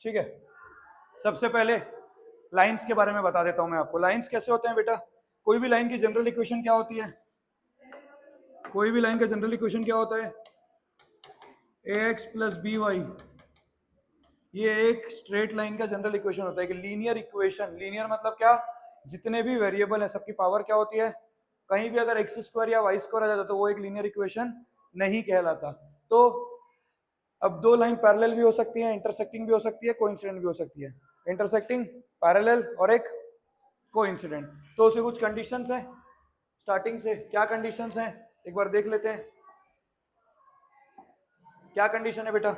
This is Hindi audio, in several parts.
ठीक है, सबसे पहले लाइंस के बारे में बता देता हूं मैं आपको। लाइंस कैसे होते हैं बेटा? कोई भी लाइन की जनरल इक्वेशन क्या होती है? कोई भी लाइन का जनरल इक्वेशन क्या होता है? ax plus b y. ये एक स्ट्रेट लाइन का जनरल इक्वेशन होता है, कि लीनियर इक्वेशन। लीनियर मतलब क्या? जितने भी वेरिएबल है सबकी पावर क्या होती है? कहीं भी अगर एक्स स्क्वायर या वाई स्क्वायर आ जाता तो वो एक लीनियर इक्वेशन नहीं कहलाता। तो अब दो लाइन पैरेलल भी हो सकती है, इंटरसेक्टिंग भी हो सकती है, कोइंसिडेंट भी हो सकती है। इंटरसेक्टिंग, पैरेलल और एक कोइंसिडेंट। तो उसके कुछ कंडीशंस हैं स्टार्टिंग से। क्या कंडीशंस हैं एक बार देख लेते हैं। क्या कंडीशन है बेटा?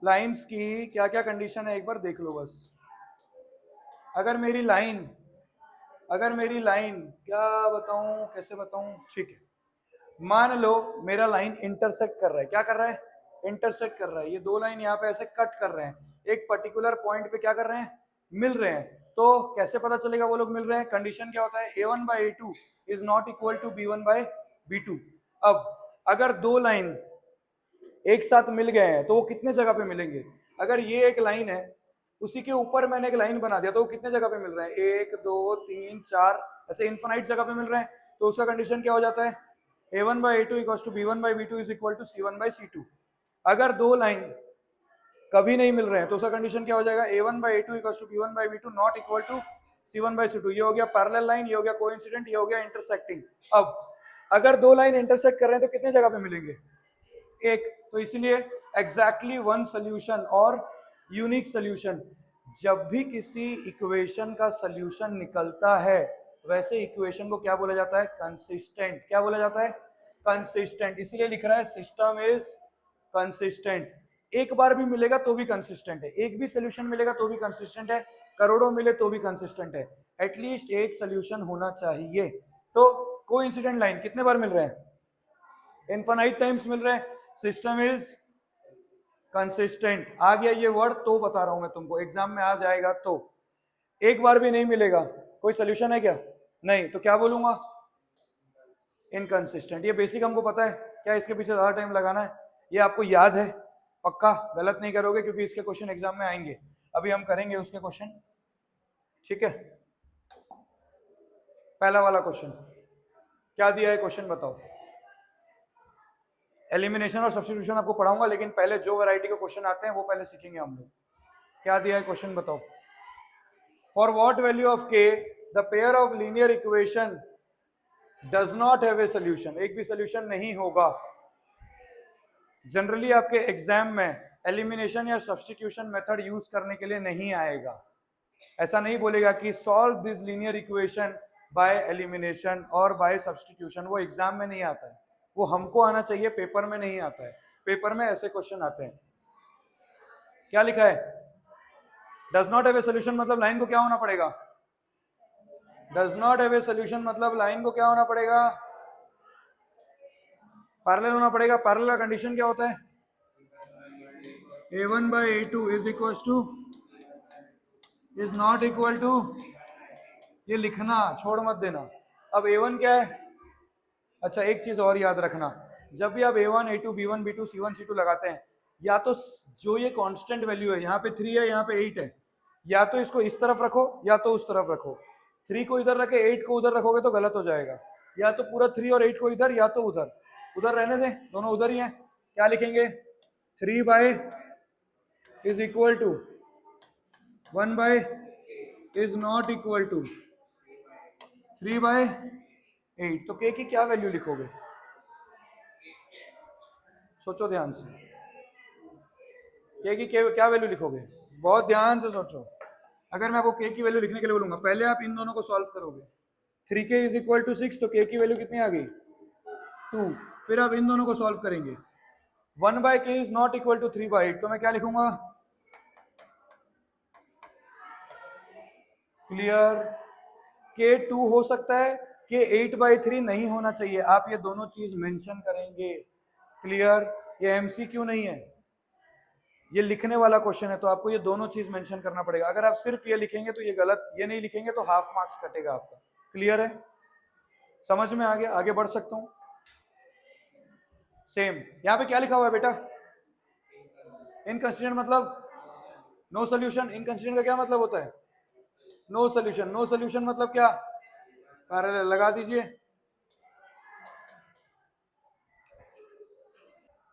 लाइंस की क्या क्या कंडीशन है एक बार देख लो बस। अगर मेरी लाइन क्या बताऊं, कैसे बताऊं, ठीक है, मान लो मेरा लाइन इंटरसेक्ट कर रहा है। क्या कर रहा है? इंटरसेक्ट कर रहा है। ये दो लाइन यहाँ पे ऐसे कट कर रहे हैं, एक पर्टिकुलर पॉइंट पे क्या कर रहे हैं? मिल रहे हैं। तो कैसे पता चलेगा वो लोग मिल रहे हैं? कंडीशन क्या होता है? a1 by a2 is not equal to b1 by b2। अब अगर दो लाइन एक साथ मिल गए हैं तो वो कितने जगह पे मिलेंगे? अगर ये एक लाइन है, उसी के ऊपर मैंने एक लाइन बना दिया, तो वो कितने जगह पे मिल रहे हैं? एक, दो, तीन, चार, ऐसे इन्फिनाइट जगह पे मिल रहे हैं। तो उसका कंडीशन क्या हो जाता है? a1 by a2 equal to b1 by b2 is equal to c1 by c2। अगर दो लाइन कभी नहीं मिल रहे हैं तो उसका कंडीशन क्या हो जाएगा? a1 by a2 equal to b1 by b2 not equal to c1 by c2। ये हो गया पैरेलल लाइन, ये हो गया कोइंसिडेंट, ये हो गया इंटरसेक्टिंग। अब अगर दो लाइन इंटरसेक्ट कर रहे हैं तो कितने जगह पे मिलेंगे? एक। तो इसलिए एग्जैक्टली वन सोल्यूशन और यूनिक सोल्यूशन। जब भी किसी इक्वेशन का सोल्यूशन निकलता है, वैसे इक्वेशन को क्या बोला जाता है? कंसिस्टेंट। क्या बोला जाता है? कंसिस्टेंट। इसीलिए लिख रहा है सिस्टम इज कंसिस्टेंट। एक बार भी मिलेगा तो भी कंसिस्टेंट है, एक भी सोल्यूशन मिलेगा तो भी कंसिस्टेंट है, करोड़ों मिले तो भी कंसिस्टेंट है। एटलीस्ट एक सोल्यूशन होना चाहिए। तो कोइंसिडेंट लाइन कितने बार मिल रहे हैं? इनफाइनाइट टाइम्स मिल रहे हैं। System is consistent. आ गया ये वर्ड तो बता रहा हूं मैं तुमको, एग्जाम में आ जाएगा तो। एक बार भी नहीं मिलेगा, कोई सोल्यूशन है क्या? नहीं, तो क्या बोलूंगा? इनकंसिस्टेंट। ये बेसिक हमको पता है, क्या इसके पीछे ज्यादा टाइम लगाना है? ये आपको याद है पक्का? गलत नहीं करोगे क्योंकि इसके क्वेश्चन एग्जाम में आएंगे। अभी हम करेंगे उसके क्वेश्चन, ठीक है। पहला वाला क्वेश्चन क्या दिया है? क्वेश्चन बताओ। एलिमिनेशन और सब्स्टिट्यूशन आपको पढ़ाऊंगा, लेकिन पहले जो वैरायटी के क्वेश्चन आते हैं वो पहले सीखेंगे हम लोग। क्या दिया है क्वेश्चन बताओ। For what value of k the pair of linear equation does not have a solution. एक भी सोल्यूशन नहीं होगा। जनरली आपके एग्जाम में एलिमिनेशन या सब्स्टिट्यूशन मेथड यूज करने के लिए नहीं आएगा। ऐसा नहीं बोलेगा कि solve this linear equation by elimination और बाय सब्स्टिट्यूशन। वो एग्जाम में नहीं आता है, वो हमको आना चाहिए, पेपर में नहीं आता है। पेपर में ऐसे क्वेश्चन आते हैं। क्या लिखा है? Does not have a solution मतलब लाइन को क्या होना पड़ेगा? Does not have a solution मतलब लाइन को क्या होना पड़ेगा? पैरेलल होना पड़ेगा। पैरेलल का कंडीशन क्या होता है? a1 by a2 is equal to is not equal to, ये लिखना छोड़ मत देना। अब a1 क्या है? अच्छा एक चीज और याद रखना, जब भी आप a1 a2 b1 b2 c1 c2 लगाते हैं, या तो जो ये कांस्टेंट वैल्यू है, यहाँ पे 3 है, यहाँ पे 8 है, या तो इसको इस तरफ रखो या तो उस तरफ रखो। 3 को इधर रखे 8 को उधर रखोगे तो गलत हो जाएगा। या तो पूरा 3 और 8 को इधर, या तो उधर। उधर रहने दें, दोनों उधर ही हैं। क्या लिखेंगे? 3 by is equal to 1 by is not equal to 3 by 8। तो k की क्या वैल्यू लिखोगे? सोचो ध्यान से, k की क्या वैल्यू लिखोगे? बहुत ध्यान से सोचो। अगर मैं आपको k की वैल्यू लिखने के लिए बोलूंगा, पहले आप इन दोनों को सॉल्व करोगे। 3k इज इक्वल टू 6, तो k की वैल्यू कितनी आ गई? 2। फिर आप इन दोनों को सॉल्व करेंगे। 1 by k is not equal to 3 by 8, तो मैं क्या लिखूंगा? क्लियर? k 2 हो सकता है, k 8 बाई 3 नहीं होना चाहिए। आप ये दोनों चीज मेंशन करेंगे। क्लियर? ये एमसीक्यू नहीं है, ये लिखने वाला क्वेश्चन है, तो आपको ये दोनों चीज मेंशन करना पड़ेगा। अगर आप सिर्फ ये लिखेंगे तो ये गलत, ये नहीं लिखेंगे तो हाफ मार्क्स कटेगा आपका। क्लियर है? समझ में आ गया? आगे बढ़ सकता हूं? सेम यहाँ पे क्या लिखा हुआ है बेटा? इनकंसिस्टेंट मतलब नो सोल्यूशन, इनकंसिस्टेंट का क्या मतलब होता है? No solution. नो सोल्यूशन मतलब क्या? पैरेलल लगा दीजिए।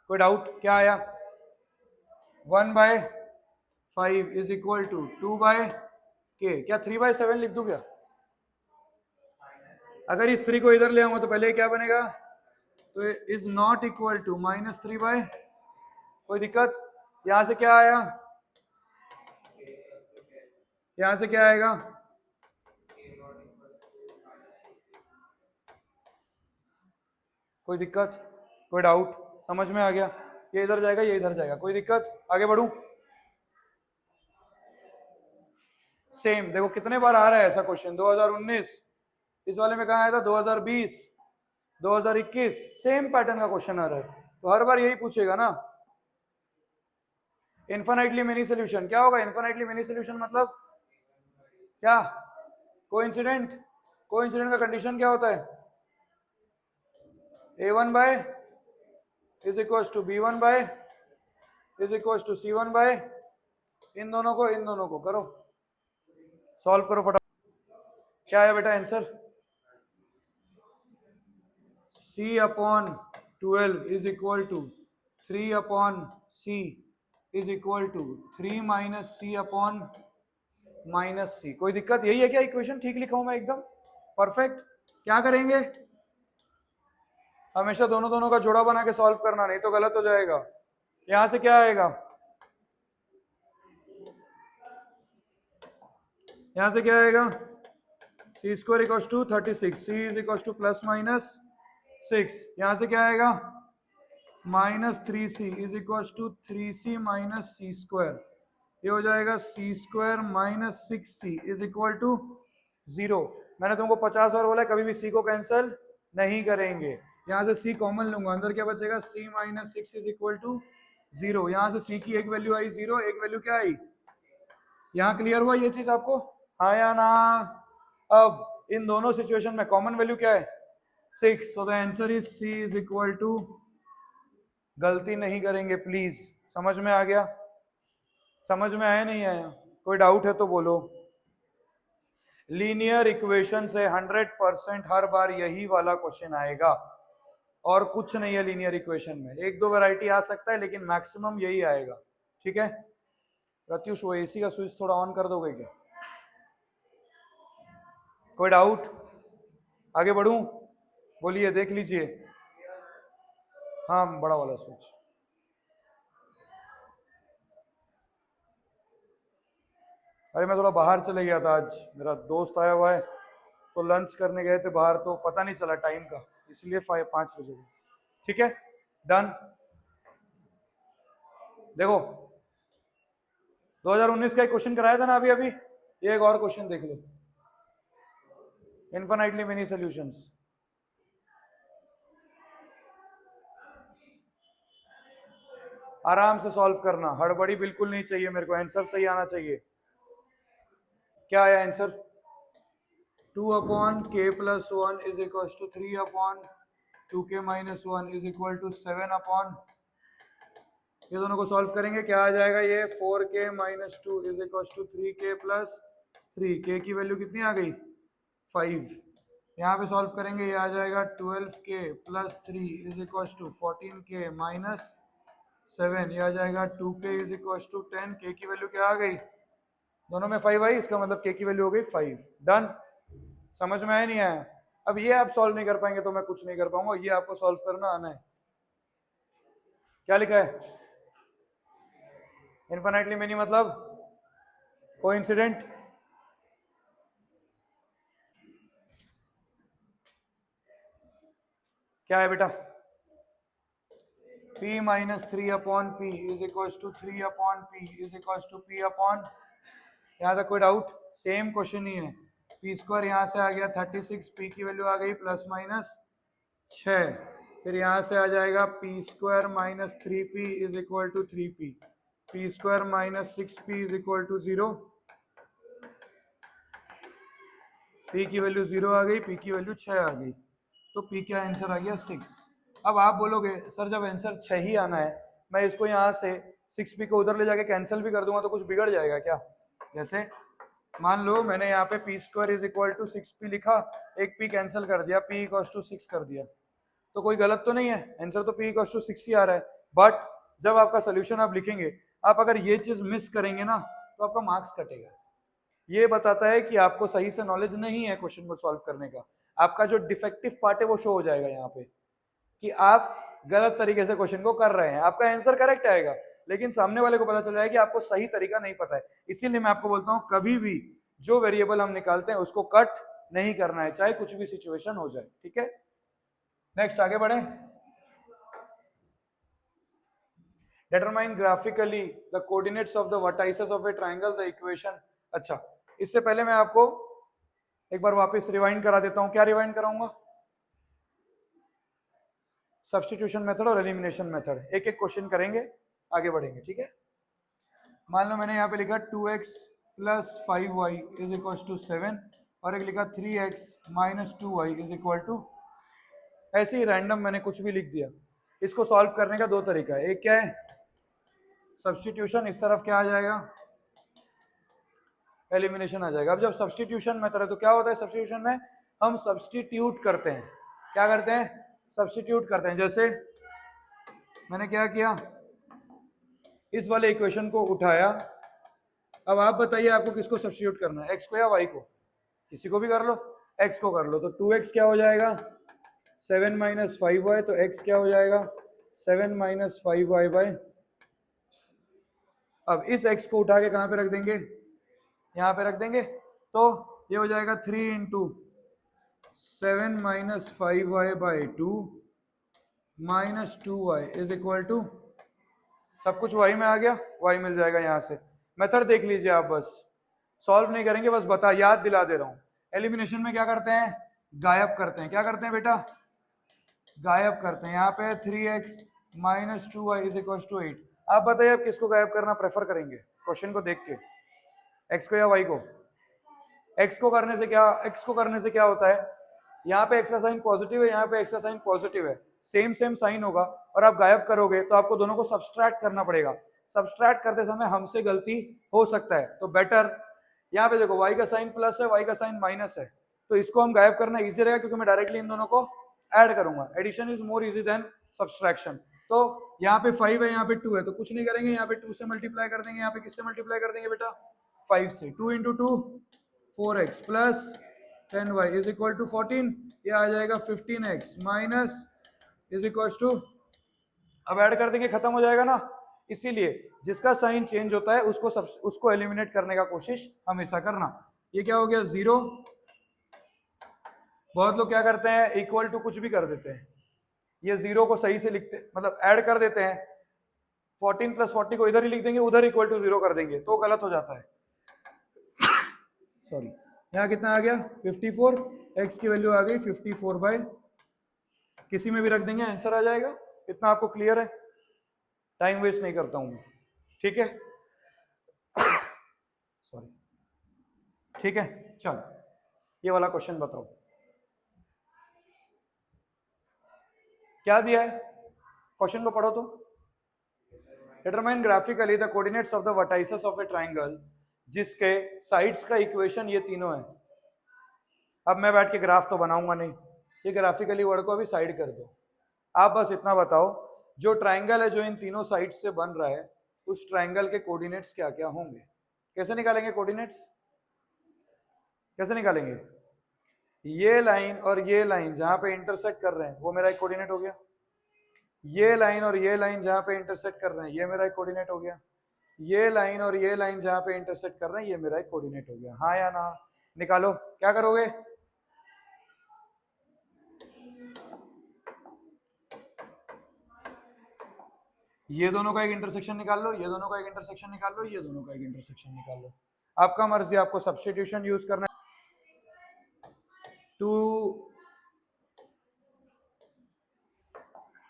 कोई डाउट? क्या आया? 1/5 इज इक्वल टू 2/k। क्या 3/7 लिख दूं क्या? अगर इस 3 को इधर ले आऊंगा तो पहले क्या बनेगा? तो इज नॉट इक्वल टू -3/। कोई दिक्कत? यहां से क्या आया? यहां से क्या आएगा? कोई दिक्कत? कोई डाउट? समझ में आ गया? ये इधर जाएगा, ये इधर जाएगा। कोई दिक्कत? आगे बढ़ूं? सेम। देखो कितने बार आ रहा है ऐसा क्वेश्चन। 2019, इस वाले में कहा आया था 2020, 2021, सेम पैटर्न का क्वेश्चन आ रहा है, तो हर बार यही पूछेगा ना। इन्फिनिटली मेनी सोल्यूशन क्या होगा? इन्फिनिटली मेनी सोल्यूशन मतलब क्या? कोइंसिडेंट। कोइंसिडेंट का कंडीशन क्या होता है? a1 by is equal to b1 by is equal to c1 by, इन दोनों को करो, सॉल्व करो फटाफट। क्या है बेटा answer? c upon 12 is equal to 3 upon c is equal to 3 minus c upon -c। कोई दिक्कत? यही है क्या इक्वेशन? ठीक लिखा हूं मैं एकदम परफेक्ट? क्या करेंगे? हमेशा दोनों दोनों का जोड़ा बना के सॉल्व करना, नहीं तो गलत हो जाएगा। यहां से क्या आएगा? यहां से क्या आएगा? C square equal to 36, c is equal to +/6। यहां से क्या आएगा? -3c is equal to 3c minus c square. ये हो जाएगा c square minus 6c is equal to 0। मैंने तुमको 50 बार बोला कभी भी c को कैंसिल नहीं करेंगे। यहाँ से c कॉमन लूंगा, अंदर क्या बचेगा? c minus 6 is equal to 0। यहाँ से c की एक वैल्यू आई 0, एक वैल्यू क्या आई? यहाँ क्लियर हुआ ये चीज आपको? हाँ या ना? अब इन दोनों सिचुएशन में कॉमन वैल्यू क्या है? 6। तो the answer is c is equal to, गलती नहीं करेंगे प्लीज। समझ में आ गया? समझ में आया नहीं आया? कोई डाउट है तो बोलो। लीनियर इक्वेशन से 100% हर बार यही वाला क्वेश्चन आएगा, और कुछ नहीं है लीनियर इक्वेशन में। एक दो वैरायटी आ सकता है लेकिन मैक्सिमम यही आएगा। ठीक है प्रत्युष, वो एसी का स्विच थोड़ा ऑन कर दोगे क्या? कोई डाउट? आगे बढ़ूं? बोलिए, देख लीजिए। हाँ बड़ा वाला स्विच। अरे मैं थोड़ा बाहर चले गया था, आज मेरा दोस्त आया हुआ है, तो लंच करने गए थे बाहर, तो पता नहीं चला टाइम का, इसलिए 5 बजे। ठीक है डन। देखो 2019 का एक क्वेश्चन कराया था ना अभी अभी, ये एक और क्वेश्चन देख लो। Infinitely many solutions. आराम से सॉल्व करना, हड़बड़ी बिल्कुल नहीं चाहिए मेरे को, आंसर सही आना चाहिए। क्या आया answer? 2 upon k plus 1 is equal to 3 upon 2k minus 1 is equal to 7 upon, ये दोनों को सॉल्व करेंगे क्या आ जाएगा? ये 4k minus 2 is equal to 3k plus 3। k की वैल्यू कितनी आ गई? 5। यहाँ पे सॉल्व करेंगे, ये आ जाएगा 12k plus 3 is equal to 14k minus 7। ये आ जाएगा 2k is equal to 10। k की वैल्यू क्या आ गई? दोनों में 5 आई, इसका मतलब k की वैल्यू हो गई 5। डन। समझ में आया नहीं आया? अब ये आप सॉल्व नहीं कर पाएंगे तो मैं कुछ नहीं कर पाऊंगा, ये आपको सॉल्व करना आना है। क्या लिखा है? इनफिनिटली मेनी मतलब कोइंसिडेंट। क्या है बेटा? p minus 3 upon p is equal to 3 upon p is equal to p upon, यहाँ तक कोई डाउट? सेम क्वेश्चन ही है। पी स्क्वायर यहाँ से आ गया 36, पी की वैल्यू आ गई प्लस माइनस 6। फिर यहाँ से आ जाएगा p square minus 3p is equal to 3p, p square minus 6p is equal to 0। P की वैल्यू 0 आ गई, पी की वैल्यू 6 आ गई, तो पी का आंसर आ गया 6। अब आप बोलोगे सर जब आंसर 6 ही आना है, मैं इसको यहाँ से 6p को उधर ले जाके कैंसिल भी कर दूंगा तो कुछ बिगड़ जाएगा क्या? जैसे मान लो मैंने यहाँ पे p square is equal to 6p लिखा, एक p कैंसिल कर दिया, p इक्वल टू 6 कर दिया, तो कोई गलत तो नहीं है, आंसर तो p इक्वल टू 6 ही आ रहा है। बट जब आपका सोल्यूशन आप लिखेंगे, आप अगर ये चीज मिस करेंगे ना तो आपका मार्क्स कटेगा। ये बताता है कि आपको सही से नॉलेज नहीं है क्वेश्चन को सॉल्व करने का, आपका जो डिफेक्टिव पार्ट है वो शो हो जाएगा यहाँ पे कि आप गलत तरीके से क्वेश्चन को कर रहे हैं। आपका आंसर करेक्ट आएगा लेकिन सामने वाले को पता चल जाएगा कि आपको सही तरीका नहीं पता है। इसीलिए मैं आपको बोलता हूं कभी भी जो वेरिएबल हम निकालते हैं उसको कट नहीं करना है, चाहे कुछ भी सिचुएशन हो जाए। ठीक है, नेक्स्ट आगे बढ़े। Determine graphically the coordinates of the vertices of A triangle the equation. अच्छा, इससे पहले मैं आपको एक बार वापस रिवाइंड करा देता हूं। क्या रिवाइंड कराऊंगा? सब्स्टिट्यूशन मेथड और एलिमिनेशन मेथड, एक एक क्वेश्चन करेंगे, आगे बढ़ेंगे। ठीक है, मान लो मैंने यहाँ पे लिखा 2x plus 5y is equal to 7 और एक लिखा 3x minus 2y is equal to, ऐसे ही रैंडम मैंने कुछ भी लिख दिया। इसको सॉल्व करने का दो तरीका है, एक क्या है सब्स्टिट्यूशन, इस तरफ क्या आ जाएगा एलिमिनेशन आ जाएगा। अब जब सब्स्टिट्यूशन मेथड है तो क्या होता है सब्स्टिट्यूशन में, हम सब्स्टिट्यूट करते हैं। क्या करते हैं? सब्स्टिट्यूट करते हैं। जैसे मैंने क्या किया, इस वाले इक्वेशन को उठाया। अब आप बताइए आपको किसको सब्स्टिट्यूट करना है, x को या y को? किसी को भी कर लो, x को कर लो। तो 2x क्या हो जाएगा 7 माइनस 5y, तो x क्या हो जाएगा 7 माइनस 5y बाय, अब इस x को उठा के कहाँ पे रख देंगे, यहाँ पे रख देंगे, तो ये हो जाएगा 3 into 7 minus 5y by 2 minus 2y is equal to, सब कुछ y में आ गया, y मिल जाएगा यहाँ से। मेथड देख लीजिए आप, बस सॉल्व नहीं करेंगे, बस बता याद दिला दे रहा हूँ। एलिमिनेशन में क्या करते हैं, गायब करते हैं। क्या करते हैं बेटा, गायब करते हैं। यहाँ पे 3x minus 2y is equal to 8। आप बताइए आप किसको गायब करना प्रेफर करेंगे क्वेश्चन को देख के, x को या y को? x को करने से क्या होता है, यहाँ पे x का साइन पॉजिटिव है, यहाँ पे x का साइन पॉजिटिव है, सेम सेम साइन होगा, और आप गायब करोगे तो आपको दोनों को सब्सट्रैक्ट करना पड़ेगा। सब्सट्रैक्ट करते समय हमसे गलती हो सकता है, तो बेटर यहाँ पे देखो y का साइन प्लस है, y का साइन माइनस है, तो इसको हम गायब करना इजी रहेगा क्योंकि मैं डायरेक्टली इन दोनों को ऐड करूंगा। Addition is more easy than subtraction. तो यहाँ पे 5 है, यहाँ पे 2 है, तो कुछ नहीं करेंगे, यहाँ पे 2 से मल्टीप्लाई कर देंगे, यहाँ पे किससे मल्टीप्लाई कर देंगे बेटा 5 से। 2 into 2 4x plus 10y is equal to 14, ये आ जाएगा 15x minus is equal to, अब ऐड कर देंगे, खत्म हो जाएगा ना। इसीलिए जिसका साइन चेंज होता है उसको एलिमिनेट करने का कोशिश हमेशा करना। ये क्या हो गया 0, बहुत लोग क्या करते हैं इक्वल टू कुछ भी कर देते हैं, ये 0 को सही से लिखते मतलब ऐड कर देते हैं, 14 प्लस 40 को इधर ही लिख देंगे, उधर इक्वल टू 0 कर देंगे, तो गलत हो जाता है। सॉरी, यहाँ कितना आ गया 54, x की वैल्यू आ गई 54 बाय, किसी में भी रख देंगे आंसर आ जाएगा। इतना आपको क्लियर है, टाइम वेस्ट नहीं करता हूं, ठीक है सॉरी, ठीक है। चलो ये वाला क्वेश्चन बताओ क्या दिया है, क्वेश्चन को पढ़ो तो। Determine graphically the coordinates of the vertices of A triangle जिसके साइड्स का इक्वेशन ये तीनों है। अब मैं बैठ के ग्राफ तो बनाऊंगा नहीं, ये ग्राफिकली वर्ड को अभी साइड कर दो। आप बस इतना बताओ, जो ट्रायंगल है जो इन तीनों साइड से बन रहा है, उस ट्रायंगल के कोऑर्डिनेट्स क्या क्या होंगे। कैसे निकालेंगे कोऑर्डिनेट्स, कैसे निकालेंगे? ये लाइन और ये लाइन जहां पे इंटरसेक्ट कर रहे हैं वो मेरा एक कोऑर्डिनेट हो गया, ये लाइन और ये लाइन जहां पे इंटरसेक्ट कर रहे हैं ये मेरा एक कोऑर्डिनेट हो गया, ये लाइन और ये लाइन जहां पे इंटरसेक्ट कर रहे हैं ये मेरा एक कोऑर्डिनेट हो गया। हाँ या ना, निकालो क्या करोगे। ये दोनों का एक इंटरसेक्शन निकाल लो, ये दोनों का एक इंटरसेक्शन निकाल लो, ये दोनों का एक इंटरसेक्शन निकाल लो, आपका मर्जी, आपको सब्स्टिट्यूशन यूज करना है। 2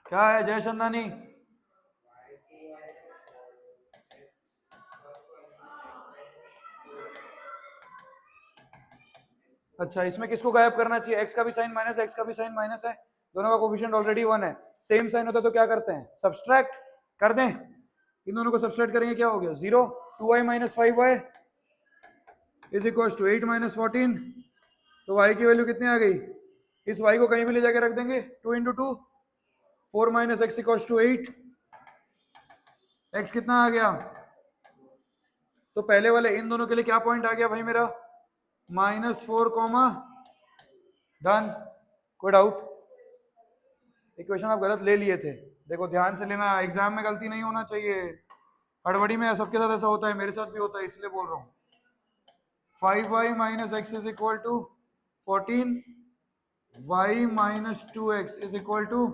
क्या है जय चंदानी, अच्छा इसमें किसको गायब करना चाहिए, x का भी साइन माइनस, x का भी साइन माइनस है, दोनों का कोफिशिएंट ऑलरेडी 1 है, सेम साइन होता है तो क्या करते हैं सब्सट्रैक्ट कर दें, इन दोनों को सब्सट्रैक्ट करेंगे क्या हो गया 0। 2y minus 5y is equal to 8 minus 14। तो y की वैल्यू कितनी आ गई, इस y को कहीं भी ले जाके रख देंगे 2 into 2 4 minus x equal to 8। x कितना आ गया, तो पहले वाले इन दोनों के लिए क्या पॉइंट आ गया भाई मेरा -4 कॉमा डन। कोई डाउट, इक्वेशन आप गलत ले लिए थे, देखो ध्यान से लेना, एग्जाम में गलती नहीं होना चाहिए, हड़बड़ी में सबके साथ ऐसा होता है, मेरे साथ भी होता है, इसलिए बोल रहा हूँ। 5y minus x is equal to 14, y minus 2x is equal to,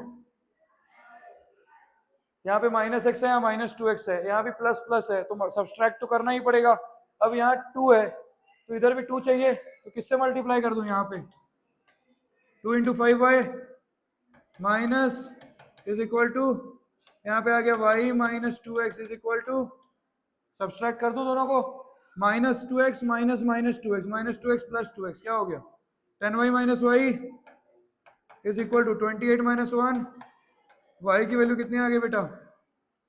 यहाँ पे माइनस एक्स है, यहाँ माइनस 2x है, यहाँ भी प्लस प्लस है, तो सब्सट्रैक्ट तो करना ही पड़ेगा। अब यहाँ 2 है तो इधर भी 2 चाहिए, तो किससे मल्टीप्लाई कर दूं, यहाँ पे 2 into 5y minus is equal to, यहाँ पे आ गया y minus 2x is equal to, subtract कर दूं दोनों को, minus 2x minus minus 2x minus 2x plus 2x क्या हो गया 10y minus y is equal to 28 minus 1। y की वैल्यू कितनी आ गई बेटा,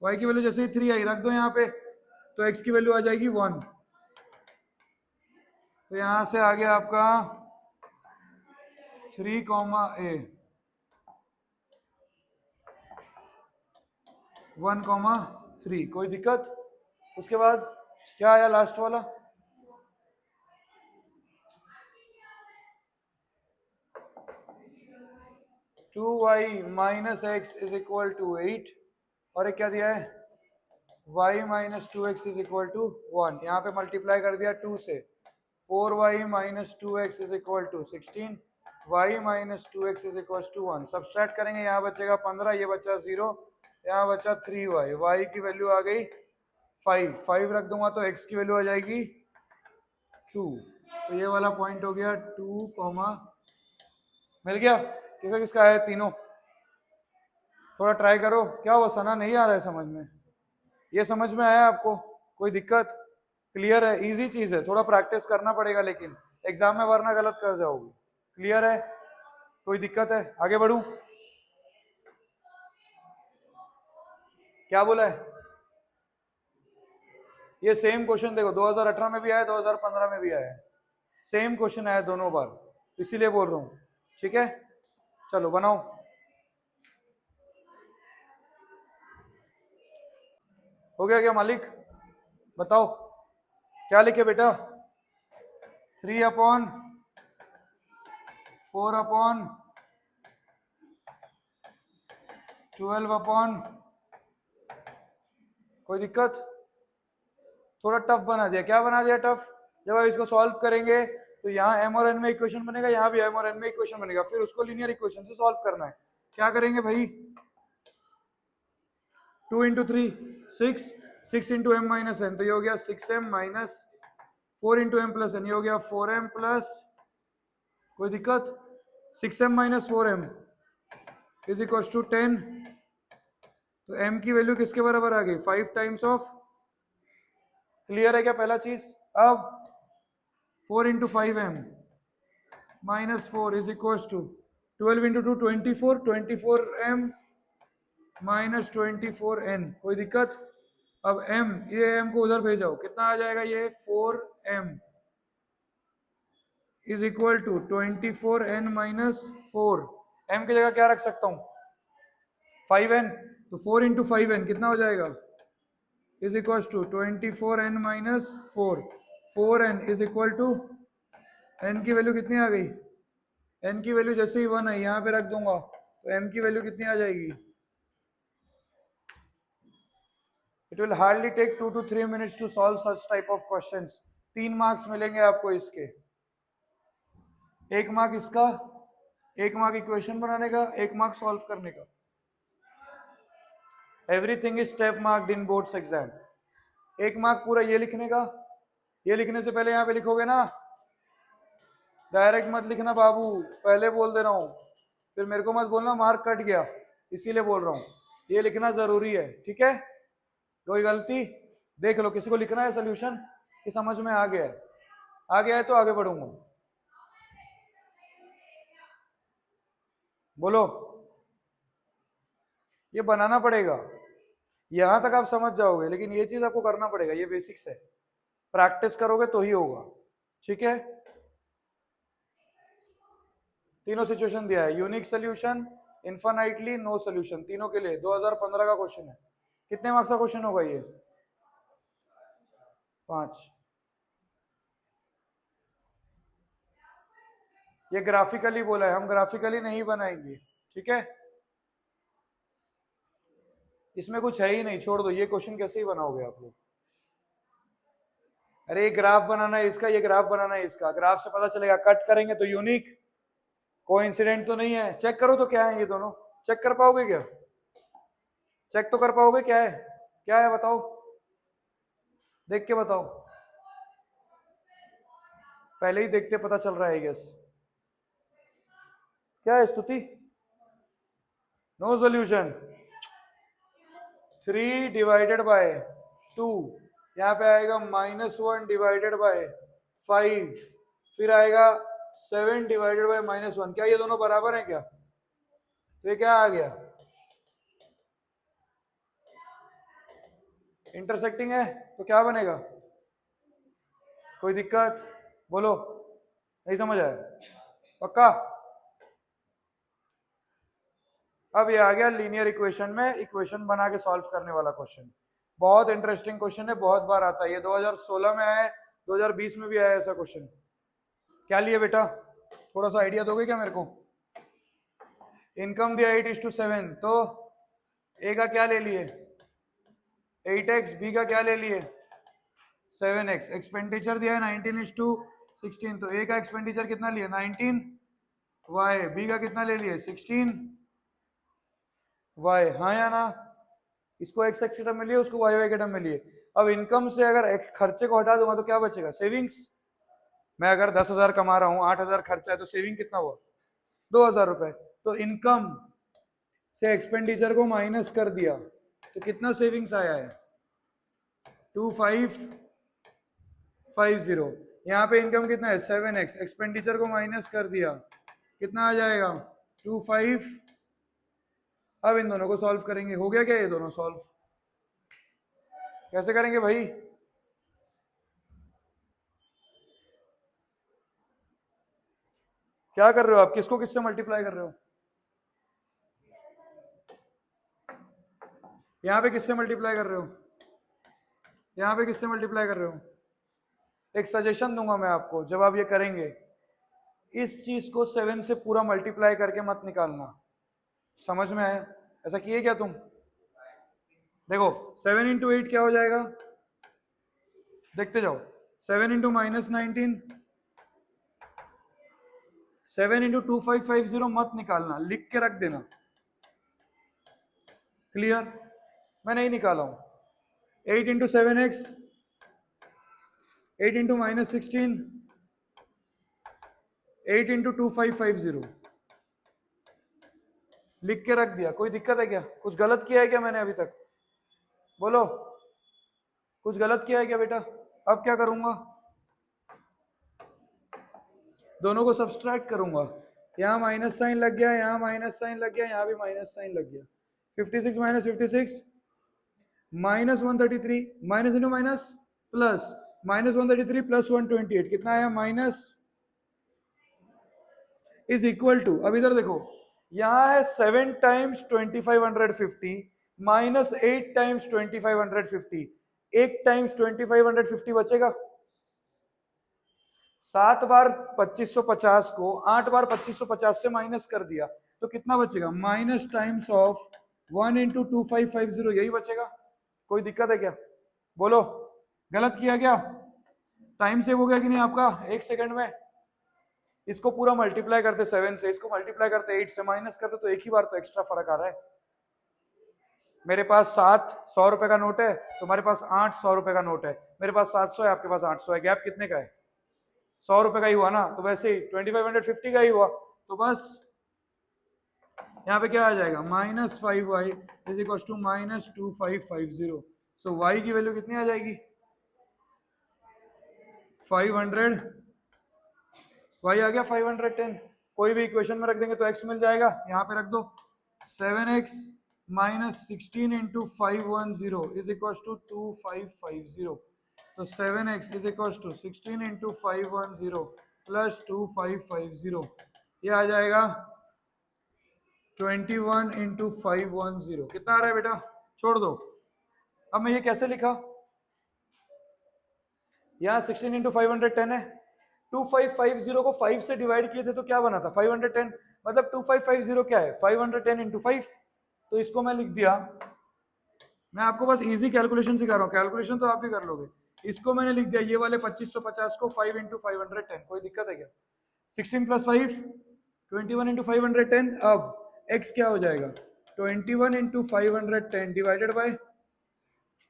y की वैल्यू जैसे ही 3 आई रख दो यहाँ पे, तो x की वैल्यू आ जाएगी 1। तो यहाँ से आ गया आपका 3 कॉमा a 1 कॉमा 3, कोई दिक्कत। उसके बाद क्या आया लास्ट वाला, two y minus x is equal to 8, और एक क्या दिया है y minus 2x is equal to 1। यहाँ पे मल्टीप्लाई कर दिया 2 से, 4y minus 2x is equal to 16, y minus 2x is equal to 1। Subtract करेंगे, यहाँ बचेगा 15, ये बचा 0, यहाँ बचा 3y, y की वैल्यू आ गई 5 रख दूंगा तो x की वैल्यू आ जाएगी 2। तो ये वाला पॉइंट हो गया 2 कॉमा, मिल गया। किसका किसका है तीनों, थोड़ा ट्राई करो, क्या हुआ सना नहीं आ रहा है समझ में, ये समझ में आया आपको, कोई दिक्कत, क्लियर है, इजी चीज है, थोड़ा प्रैक्टिस करना पड़ेगा लेकिन एग्जाम में वरना गलत कर जाओगे। क्लियर है, कोई दिक्कत है, आगे बढ़ूं, क्या बोला है, ये सेम क्वेश्चन देखो 2018 में भी आया, 2015 में भी आया, सेम क्वेश्चन आया दोनों बार, इसीलिए बोल रहा हूँ। ठीक है, चलो बनाओ। हो गया क्या मालिक, बताओ क्या लिखे बेटा, 3 अपॉन 4 अपॉन 12 अपॉन, कोई दिक्कत, थोड़ा टफ बना दिया, क्या बना दिया टफ, जब आप इसको सॉल्व करेंगे तो यहाँ m और n में इक्वेशन बनेगा, यहाँ भी m और n में इक्वेशन बनेगा, फिर उसको लीनियर इक्वेशन से सॉल्व करना है। क्या करेंगे भाई, 2 into 3 6, 6 into m minus n, तो ये हो गया 6m minus 4 into m plus n, ये हो गया 4m प्लस, कोई दिक्कत, 6m minus 4m is equal to 10। तो m की वैल्यू किसके बराबर आ गई 5 टाइम्स ऑफ, क्लियर है क्या पहला चीज। अब 4 into 5m minus 4 is equal to 12 into 2 24, 24m minus 24n, कोई दिक्कत। अब m, ये m को उधर भेजाओ, कितना आ जाएगा ये 4m is equal to 24n minus 4, m की जगह क्या रख सकता हूँ 5n, तो 4 इंटू 5n कितना हो जाएगा is equal to 24n minus 4, 4n is equal to, n की वैल्यू कितनी आ गई, n की वैल्यू जैसे ही 1 है यहाँ पे रख दूंगा, तो m की वैल्यू कितनी आ जाएगी, it will hardly take 2 to 3 minutes to solve such type of questions. 3 marks मिलेंगे आपको इसके, 1 मार्क इसका, 1 मार्क इक्वेशन बनाने का, 1 मार्क सॉल्व करने का। Everything is step marked in boards exam. 1 mark पूरा ये लिखने का, ये लिखने से पहले यहाँ पे लिखोगे ना, डायरेक्ट मत लिखना बाबू, पहले बोल दे रहा हूँ, फिर मेरे को मत बोलना मार्क कट गया, इसीलिए बोल रहा हूँ, ये लिखना जरूरी है, ठीक है। कोई गलती देख लो, किसी को लिखना है सोल्यूशन कि समझ में आ गया है, आ गया है तो आगे बढ़ूंगा, बोलो, ये बनाना पड़ेगा, यहां तक आप समझ जाओगे, लेकिन ये चीज आपको करना पड़ेगा, ये बेसिक्स है, प्रैक्टिस करोगे तो ही होगा। ठीक है, तीनों सिचुएशन दिया है, unique solution, infinitely, no solution, तीनों के लिए 2015 का क्वेश्चन है। कितने मार्क्स का क्वेश्चन होगा ये? 5। ये ग्राफिकली बोला है, हम ग्राफिकली नहीं बनाएंगे। ठीक है, इसमें कुछ है ही नहीं, छोड़ दो, ये क्वेश्चन कैसे ही बनाओगे आप लोग। अरे ये ग्राफ बनाना है इसका, ये ग्राफ बनाना है इसका, ग्राफ से पता चलेगा, कट करेंगे तो यूनिक, कोइंसिडेंट तो नहीं है, चेक करो तो क्या है ये दोनों, चेक कर पाओगे क्या? चेक तो कर पाओगे, क्या है, क्या है बताओ, देख के बताओ, पहले ही देखते पता चल रहा है गेस। क्या है स्तुति? No solution. 3 डिवाइडेड बाय 2, यहाँ पे आएगा -1 डिवाइडेड बाय 5, फिर आएगा 7 डिवाइडेड बाय -1। क्या ये दोनों बराबर हैं क्या? तो ये क्या आ गया? इंटरसेक्टिंग है, तो क्या बनेगा? कोई दिक्कत? बोलो, नहीं समझ आया? पक्का? अब ये आ गया लीनियर इक्वेशन में इक्वेशन बना के सॉल्व करने वाला क्वेश्चन। बहुत इंटरेस्टिंग क्वेश्चन है, बहुत बार आता है ये, 2016 में आया है, 2020 में भी आया ऐसा क्वेश्चन। क्या लिए बेटा, थोड़ा सा आइडिया दोगे क्या मेरे को? इनकम दिया 8:7, तो ए का क्या ले लिए? 8x, बी का क्या ले लिए? 7x। एक्सपेंडिचर दिया है 19:16, तो ए का एक्सपेंडिचर कितना लिया? 19 y, बी का कितना ले लिए? 16 y, हाँ या ना? इसको x x के टर्म में लिए, उसको y y के टर्म में लिए। अब इनकम से अगर खर्चे को हटा दूंगा तो क्या बचेगा? सेविंग्स। मैं अगर 10,000 कमा रहा हूँ, 8,000 खर्चा है, तो सेविंग कितना हुआ? 2,000 रुपए। तो इनकम से एक्सपेंडिचर को माइनस कर दिया तो कितना सेविंग्स आया है? 2550। यहाँ पे इनकम कितना है? 7x। एक्सपेंडिचर को माइनस कर दिया, कितना आ जाएगा? 25। अब इन दोनों को सॉल्व करेंगे, हो गया क्या ये दोनों सॉल्व? कैसे करेंगे भाई? क्या कर रहे हो आप, किसको किससे मल्टीप्लाई कर रहे हो? यहाँ पे किससे मल्टीप्लाई कर रहे हो? यहाँ पे किससे मल्टीप्लाई कर रहे हो? एक सजेशन दूंगा मैं आपको, जब आप ये करेंगे, इस चीज को 7 से पूरा मल्टीप्लाई करके मत निकालना। समझ में आया? ऐसा किए क्या तुम? देखो 7 इंटू 8 क्या हो जाएगा, देखते जाओ। 7 इंटू -19, 7 इंटू 2550 मत निकालना, लिख के रख देना। क्लियर? मैं नहीं निकाला हूं। 8 इंटू 7x, 8 इंटू -16, 8 इंटू 2550 लिख के रख दिया। कोई दिक्कत है क्या? कुछ गलत किया है क्या मैंने अभी तक? बोलो, कुछ गलत किया है क्या बेटा? अब क्या करूंगा? दोनों को सब्सट्रैक्ट करूंगा, यहाँ माइनस साइन लग गया, यहाँ माइनस साइन लग गया, यहाँ भी माइनस साइन लग गया। 56 minus 56, -133, minus into minus plus, -133 plus 128 कितना आया? माइनस, इज इक्वल टू, अब इधर देखो, यहाँ है 7 टाइम्स 2550 -8 टाइम्स 2550, 1 टाइम्स 2550 बचेगा। 7 बार 2550 को 8 बार 2550 से माइनस कर दिया तो कितना बचेगा? माइनस टाइम्स ऑफ 1 इंटू 2550, यही बचेगा। कोई दिक्कत है क्या? बोलो, गलत किया क्या? टाइम सेव हो गया कि नहीं आपका? 1 सेकंड में इसको पूरा मल्टीप्लाई करते 7 से, इसको मल्टीप्लाई करते 8 से, माइनस करते तो एक ही बार तो एक्स्ट्रा फर्क आ रहा है। मेरे पास 7 100 रुपए का नोट है, तुम्हारे पास 8 100 रुपए का नोट है, मेरे पास 700 है, आपके पास 800 है, गैप कितने का है? 100 रुपए का ही हुआ ना, तो वैसे ही 2550 का ही हुआ, तो बस यहाँ पे क्या आ जाएगा? -5y is equal to -2550। So y की वैल्यू कितनी आ जाएगी? 500। y आ गया 510। कोई भी इक्वेशन में रख देंगे तो x मिल जाएगा, यहाँ पे रख दो 7x minus 16 into 510 is equal to 2550। तो 7x is equal to 16 into 510 plus 2550, ये आ जाएगा 21 इंटू 510। कितना आ रहा है बेटा? छोड़ दो। अब मैं ये कैसे लिखा? यहाँ 16 इंटू 510 है, 2550 को 5 से डिवाइड किए थे तो क्या बना था? 510। मतलब 2550 क्या है? 510 इंटू 5। तो इसको मैं लिख दिया, मैं आपको बस इजी कैलकुलेशन सिखा रहा हूँ, कैलकुलेशन तो आप भी कर लोगे। इसको मैंने लिख दिया, ये वाले 2550 को 5 इंटू 510। कोई दिक्कत है क्या? 16 प्लस 5 21 इंटू 510। अब x क्या हो जाएगा? 21 इंटू 510 डिवाइडेड बाय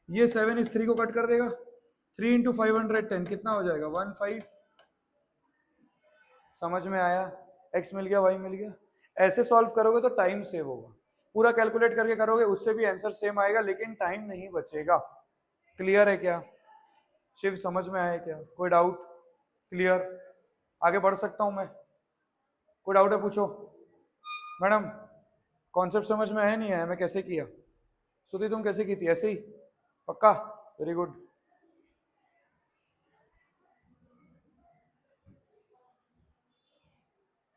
ये 7 इस 3 को कट कर देगा, 3 इंटू 510 कितना हो जाएगा? 15। समझ में आया? x मिल गया, y मिल गया। ऐसे सॉल्व करोगे तो टाइम सेव होगा, पूरा कैलकुलेट करके करोगे उससे भी आंसर सेम आएगा, लेकिन टाइम नहीं बचेगा। क्लियर है क्या? शिव समझ में आया क्या? कोई डाउट? क्लियर? आगे बढ़ सकता हूं मैं? कोई डाउट है पूछो। मैडम कॉन्सेप्ट समझ में आया नहीं आया? मैं कैसे किया? श्रुति तुम कैसे की थी? ऐसे ही? पक्का? Very good.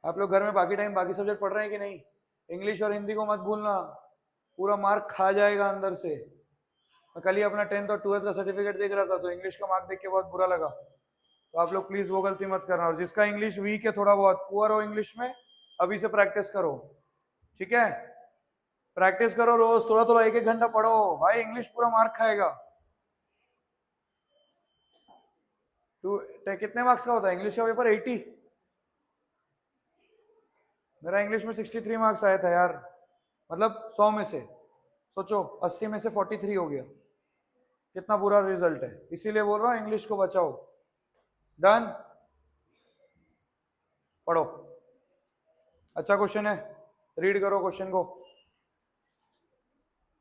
आप लोग घर में बाकी टाइम बाकी सब्जेक्ट पढ़ रहे हैं कि नहीं? इंग्लिश और हिंदी को मत भूलना, पूरा मार्क खा जाएगा अंदर से। मैं कल ही अपना 10th और 12th का सर्टिफिकेट देख रहा था तो इंग्लिश का मार्क देख के बहुत बुरा लगा। तो आप लोग प्लीज वो गलती मत करना, और जिसका इंग्लिश वीक है, थोड़ा बहुत पुअर हो इंग्लिश में, अभी से प्रैक्टिस करो, ठीक है? प्रैक्टिस करो रोज, थोड़ा थोड़ा, एक एक घंटा पढ़ो भाई, इंग्लिश पूरा मार्क खाएगा। तू कितने मार्क्स का होता है इंग्लिश का पेपर? 80। मेरा इंग्लिश में 63 मार्क्स आया था यार, मतलब 100 में से सोचो 80 में से 43 हो गया। कितना बुरा रिजल्ट है, इसीलिए बोल रहा हूँ इंग्लिश को बचाओ। डन? पढ़ो। अच्छा क्वेश्चन है, रीड करो क्वेश्चन को।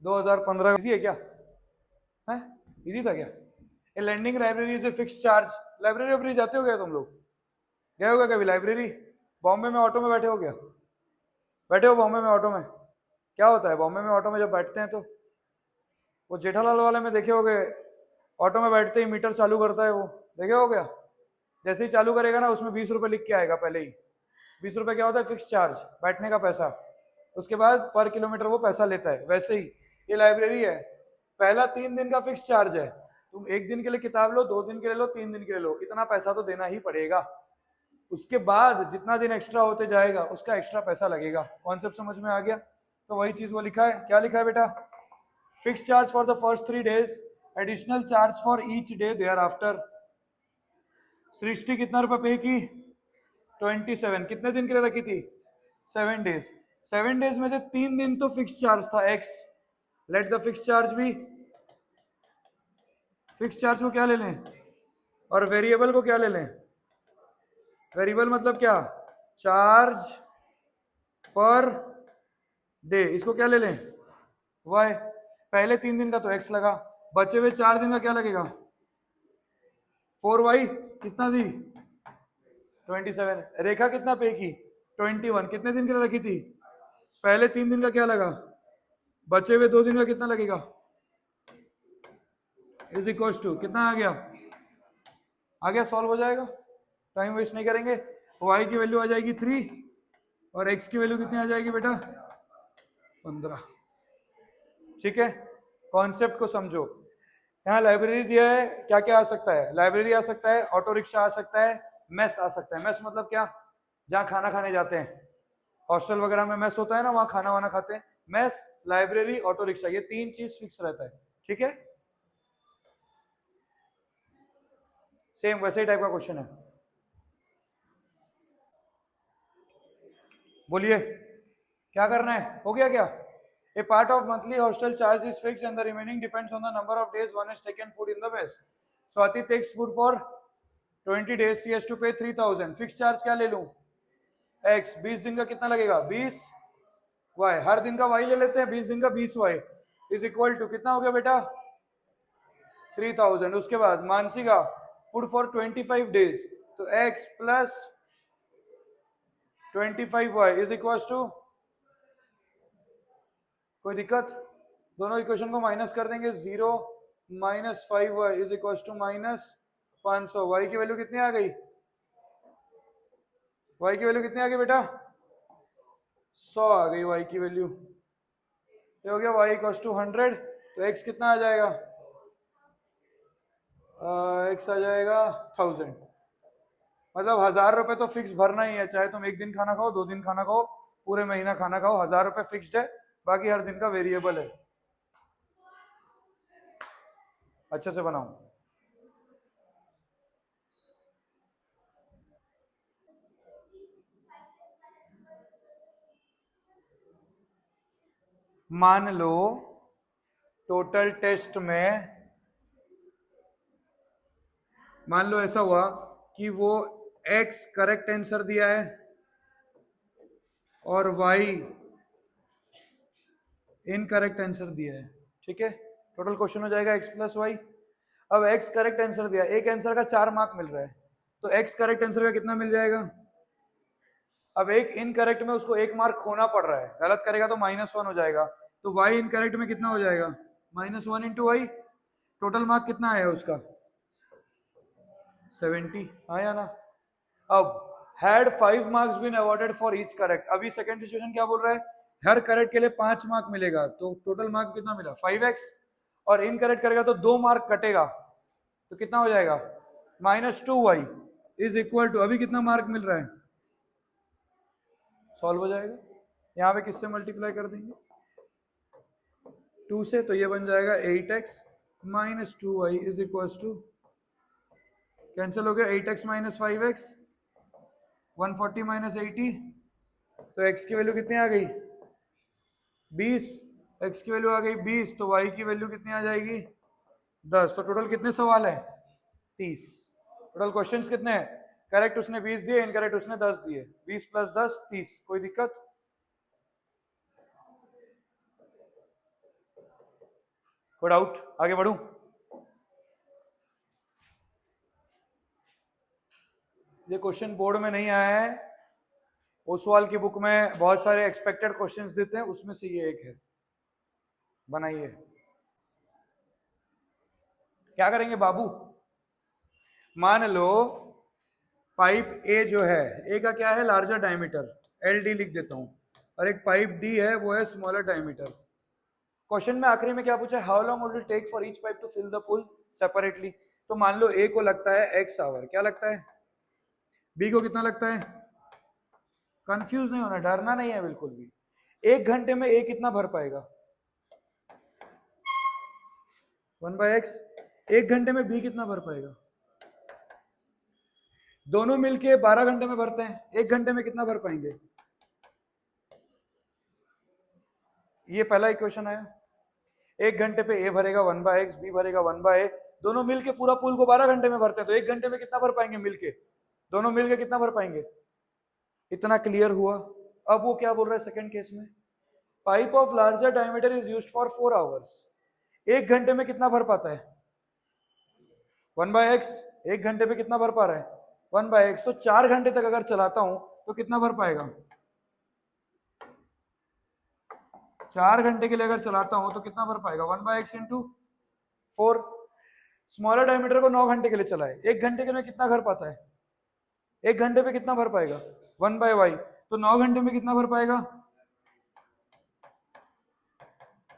2015 इजी है क्या? है? इजी था क्या? A lending library is a fix charge. Library वाइब्रेरी जाते हो क्या तुम लोग? गए हो क्या कभी लाइब्रेरी? बॉम्बे में ऑटो में बैठे हो क्या? बैठे हो बॉम्बे में ऑटो में? क्या होता है बॉम्बे में ऑटो में जब बैठते हैं तो? वो जेठालाल वाले में देखे होगे, ऑटो में बैठते ही मीटर चालू करता है वो, देखे हो क्या? जैसे ही चालू करेगा ना, उसमें 20 रुपए लिख के आएगा पहले ही। 20 रुपए क्या होता है? फिक्स चार्ज, बैठने का पैसा। उसके बाद पर किलोमीटर वो पैसा लेता है। वैसे ही ये लाइब्रेरी है, पहला 3 दिन का फिक्स चार्ज है। तुम 1 दिन के लिए किताब लो, 2 दिन के लिए लो, 3 दिन के लिए लो, इतना पैसा तो देना ही पड़ेगा। उसके बाद जितना दिन एक्स्ट्रा होते जाएगा उसका एक्स्ट्रा पैसा लगेगा। कॉन्सेप्ट समझ में आ गया? तो वही चीज वो लिखा है। क्या लिखा है बेटा? Fix charge for the first 3 days, additional charge for each day thereafter. Srishti कितना रुपए पे की? 27। कितने दिन के लिए रखी थी? 7 days। 7 days में से 3 दिन तो फिक्स चार्ज था x। Let the fix charge भी, फिक्स चार्ज को क्या ले लें, और वेरिएबल को क्या ले लें? वेरिएबल मतलब क्या? Charge per day. इसको क्या ले लें? y। पहले 3 दिन का तो x लगा, बचे हुए 4 दिन का क्या लगेगा? 4y। कितना दी? 27। रेखा कितना पे की? 21। कितने दिन के लिए रखी थी? पहले 3 दिन का क्या लगा, बचे हुए 2 दिन का कितना लगेगा? इज इक्वल टू कितना आ गया? आ गया? सॉल्व हो जाएगा, टाइम वेस्ट नहीं करेंगे। y की वैल्यू आ जाएगी 3 और x की वैल्यू कितनी आ जाएगी बेटा? 15। ठीक है, कॉन्सेप्ट को समझो। यहाँ लाइब्रेरी दिया है, क्या क्या आ सकता है? लाइब्रेरी आ सकता है, ऑटो रिक्शा आ सकता है, मेस आ सकता है। मेस मतलब क्या? जहाँ खाना खाने जाते हैं, हॉस्टल वगैरह में मेस होता है ना, वहाँ खाना वाना खाते हैं। मेस, लाइब्रेरी, ऑटो रिक्शा, ये 3 चीज फिक्स रहता है। ठीक है, सेम वैसे ही टाइप का क्वेश्चन है। बोलिए क्या करना है? हो गया क्या? A part of monthly hostel charge is fix and the remaining depends on the number of days one has taken food in the mess. Swati takes food for 20 days, she has to pay 3000। Fix charge क्या ले लूं? x। 20 दिन का कितना लगेगा? 20 y। हर दिन का y ले लेते हैं, 20 दिन का 20 y इज इक्वल टू कितना हो गया बेटा? 3000। उसके बाद मानसी का फूड फॉर 25 days, तो x plus 25y is equal to, कोई दिक्कत? दोनों इक्वेशन को माइनस कर देंगे, 0 minus 5y is equal to minus 500। y की वैल्यू कितनी आ गई? y की वैल्यू कितनी आ गई बेटा? 100 आ गई y की वैल्यू। ये हो गया y इक्वल टू 100। तो x कितना आ जाएगा? x आ जाएगा 1000। मतलब 1000 रुपए तो फिक्स भरना ही है, चाहे तुम एक दिन खाना खाओ, 2 दिन खाना खाओ, पूरे महीना खाना खाओ, 1000 रुपए फिक्स्ड है, बाकी हर दिन का वेरिएबल है। अच्छे से बनाओ। मान लो टोटल टेस्ट में, मान लो ऐसा हुआ कि वो x करेक्ट आंसर दिया है और y इनकरेक्ट आंसर दिया है, ठीक है? टोटल क्वेश्चन हो जाएगा x प्लस वाई। अब x करेक्ट आंसर दिया, एक आंसर का 4 मार्क मिल रहा है, तो x करेक्ट आंसर का कितना मिल जाएगा? अब एक इनकरेक्ट में उसको 1 मार्क खोना पड़ रहा है, गलत करेगा तो -1 हो जाएगा, तो y इनकरेक्ट में कितना हो जाएगा? -1 इंटू वाई। टोटल मार्क कितना आया उसका? 70 आया ना? अब had 5 marks been awarded for each correct, अभी सेकंड सिचुएशन क्या बोल रहा है? हर करेक्ट के लिए 5 मार्क मिलेगा, तो टोटल मार्क कितना मिला? 5x। और इनकरेक्ट करेगा तो 2 मार्क कटेगा, तो कितना हो जाएगा? -2y इज इक्वल टू, अभी कितना मार्क मिल रहा है? सॉल्व हो जाएगा। यहाँ पे किससे मल्टीप्लाई कर देंगे? 2 से, तो ये बन जाएगा 8x minus 2y is equal to, cancel हो गया, 8x माइनस 5x, 140 माइनस 80, तो x की वैल्यू कितनी आ गई? 20। x की वैल्यू आ गई 20, तो y की वैल्यू कितनी आ जाएगी? 10। तो टोटल कितने सवाल है? 30। टोटल क्वेश्चंस कितने हैं? करेक्ट उसने 20 दिए, इनकरेक्ट उसने 10 दिए, 20 प्लस 10 30। कोई दिक्कत? कोई डाउट? आगे बढ़ूं? ये क्वेश्चन बोर्ड में नहीं आया है, ओसवाल की बुक में बहुत सारे एक्सपेक्टेड क्वेश्चंस देते हैं, उसमें से ये एक है, बनाइए। क्या करेंगे बाबू? मान लो पाइप ए जो है, ए का क्या है? लार्जर डायमीटर, एल डी लिख देता हूं, और एक पाइप डी है, वो है स्मॉलर डायमीटर। क्वेश्चन में आखिरी में क्या पूछा है? How long would it take for each pipe to fill the pool separately. तो मान लो ए को लगता है x आवर, क्या लगता है? बी को कितना लगता है? कंफ्यूज नहीं होना, डरना नहीं है बिल्कुल भी। 1 घंटे में ए कितना भर पाएगा? 1/x। 1 घंटे में बी कितना भर पाएगा? दोनों मिलके 12 घंटे में भरते हैं, 1 घंटे में कितना भर पाएंगे? ये पहला इक्वेशन आया। 1 घंटे पे ए भरेगा 1/x, बी भरेगा 1/a, दोनों मिलके पूरा पूल को 12 घंटे में भरते हैं, तो 1 घंटे में कितना भर पाएंगे मिलके? दोनों मिलके कितना भर पाएंगे? इतना क्लियर हुआ। अब वो क्या बोल रहा है सेकंड केस में? Pipe of larger diameter is used for 4 hours. 1 घंटे में कितना भर पाता है? 1/x। 1 घंटे में कितना भर पा रहा है? 1/x। तो 4 घंटे तक अगर चलाता हूं तो कितना भर पाएगा? 4 घंटे के लिए अगर चलाता हूं तो कितना भर पाएगा? 1/x into 4। स्मॉलर डायमीटर को 9 घंटे के लिए चलाए, 1 घंटे के लिए कितना भर पाता है? 1 घंटे पे कितना भर पाएगा? 1/y। तो 9 घंटे में कितना भर पाएगा?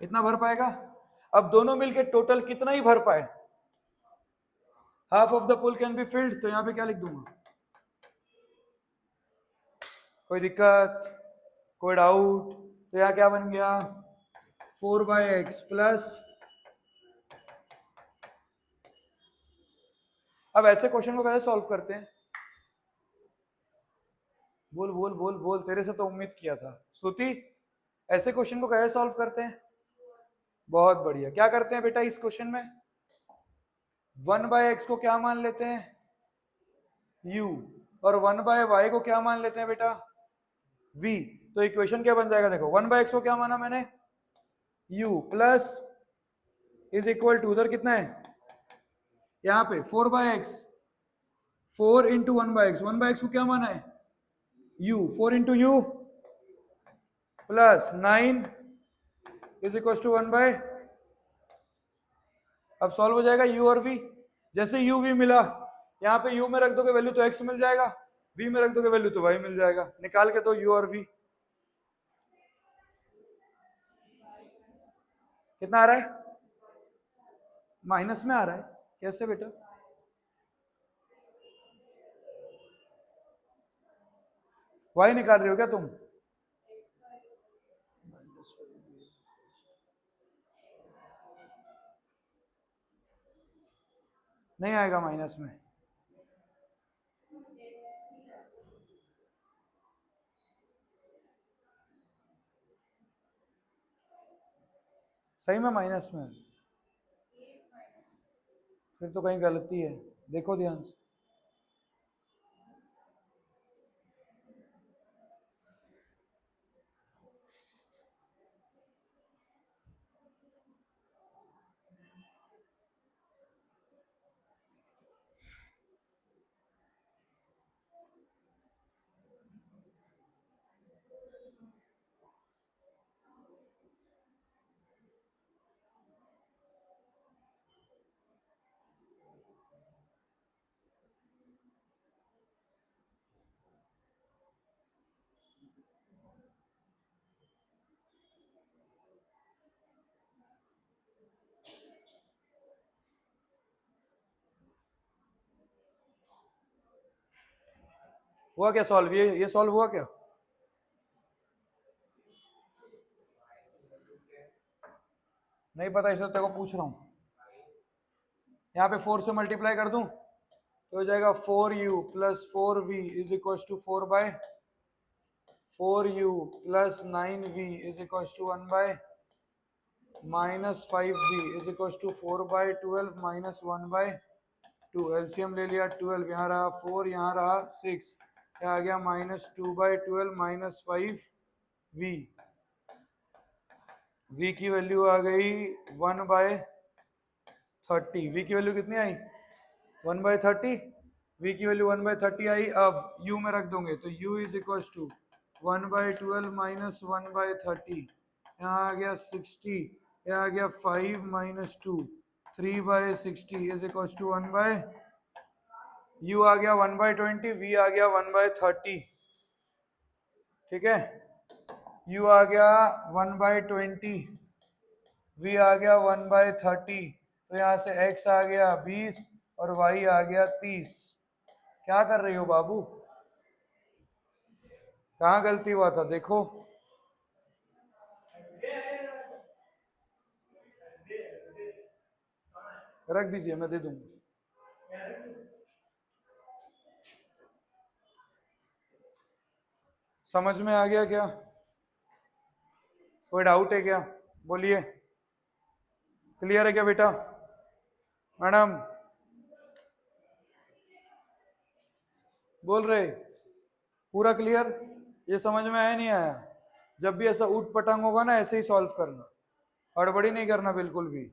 इतना भर पाएगा। अब दोनों मिलके टोटल कितना ही भर पाए? Half of the pool can be filled, तो यहां पे क्या लिख दूंगा? कोई दिक्कत? कोई डाउट? तो यहां क्या बन गया? 4/x plus. अब ऐसे क्वेश्चन को कैसे सॉल्व करते हैं? बोल बोल बोल बोल, तेरे से तो उम्मीद किया था स्तुति। ऐसे क्वेश्चन को कैसे सॉल्व करते हैं? बहुत बढ़िया। क्या करते हैं बेटा इस क्वेश्चन में? 1/x को क्या मान लेते हैं? u। और 1/y को क्या मान लेते हैं बेटा? v। तो इक्वेशन क्या बन जाएगा? देखो 1/x को क्या माना मैंने? u plus is equal to, उधर कितना है? यहाँ पे 4/x, 4 इंटू 1/x। 1/x को क्या माना है? u। 4 into u plus 9 is equal to 1 by, अब सॉल्व हो जाएगा u और v। जैसे u v मिला, यहाँ पे u में रख दोगे वैल्यू तो x मिल जाएगा, v में रख दोगे वैल्यू तो y मिल जाएगा। निकाल के तो u और v कितना आ रहा है? माइनस में आ रहा है। कैसे बेटा? y निकाल रहे हो क्या तुम? नहीं आएगा माइनस में। सही में माइनस में, फिर तो कहीं गलती है, देखो ध्यान से। हुआ क्या सॉल्व? ये सॉल्व हुआ क्या? नहीं पता, इसलिए तेरे को पूछ रहा हूँ। यहाँ पे 4 से मल्टीप्लाई कर दूं तो हो जाएगा 4u plus 4v is equal to 4 by 4u plus 9v is equal to 1 by minus 5v is equal to 4/12 minus 1/2। LCM ले लिया 12, यहाँ रहा 4, यहाँ रहा 6, यहाँ आ गया माइनस 2/12 माइनस 5v। v की वैल्यू आ गई 1/30। v की वैल्यू कितनी आई? 1/30। v की वैल्यू 1/30 आई। अब u में रख दोगे तो u is equal to 1/12 minus 1/30, यहाँ आ गया 60, यहाँ आ गया 5 minus 2, 3/60 is equal to 1 by, u आ गया 1/20, v आ गया 1/30। ठीक है, u आ गया 1/20, v आ गया 1/30, तो यहाँ से x आ गया 20 और y आ गया 30। क्या कर रही हो बाबू? कहाँ गलती हुआ था देखो। रख दीजिए, मैं दे दूंगा। समझ में आ गया क्या? कोई डाउट है क्या? बोलिए। क्लियर है क्या बेटा? मैडम बोल रहे? पूरा क्लियर? ये समझ में आया नहीं आया? जब भी ऐसा उठ पटांग होगा ना, ऐसे ही सॉल्व करना, हड़बड़ी नहीं करना बिल्कुल भी,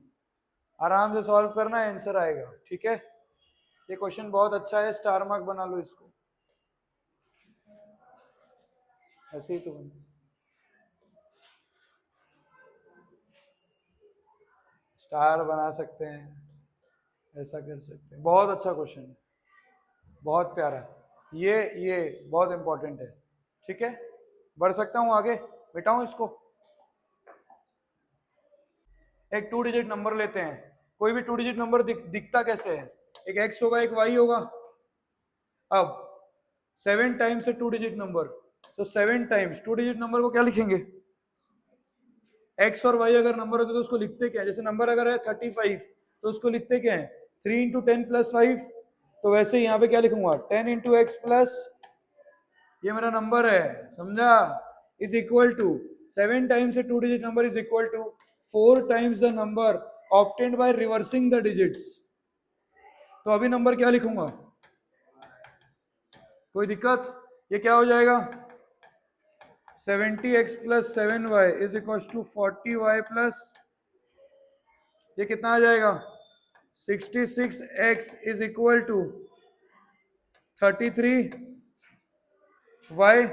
आराम से सॉल्व करना, आंसर आएगा। ठीक है, ये क्वेश्चन बहुत अच्छा है, स्टार मार्क बना लो इसको। ऐसे ही तो स्टार बना सकते हैं, ऐसा कर सकते हैं। बहुत अच्छा क्वेश्चन है, बहुत प्यारा। ये बहुत इंपॉर्टेंट है। ठीक है, बढ़ सकता हूँ आगे, बेटाऊँ इसको। एक 2 डिजिट नंबर लेते हैं। कोई भी 2 डिजिट नंबर दिखता कैसे है? एक x होगा, एक y होगा। अब 7 टाइम्स है 2 डिजिट नंबर, तो 7 टाइम्स 2 डिजिट नंबर को क्या लिखेंगे? x और y अगर नंबर होते तो उसको लिखते क्या? जैसे नंबर अगर है 35 तो उसको लिखते क्या है? 3 इंटू 10 प्लस 5। तो वैसे यहाँ पे क्या लिखूंगा? 10 इंटू एक्स प्लस, ये मेरा नंबर है, समझा? Is equal to 7 times 2 digit number is equal to 4 times the number obtained by reversing the digits. तो अभी नंबर क्या लिखूंगा? कोई दिक्कत? ये क्या हो जाएगा? 70x plus 7y is equal to 40y plus, ये कितना आ जाएगा? 66x is equal to 33y।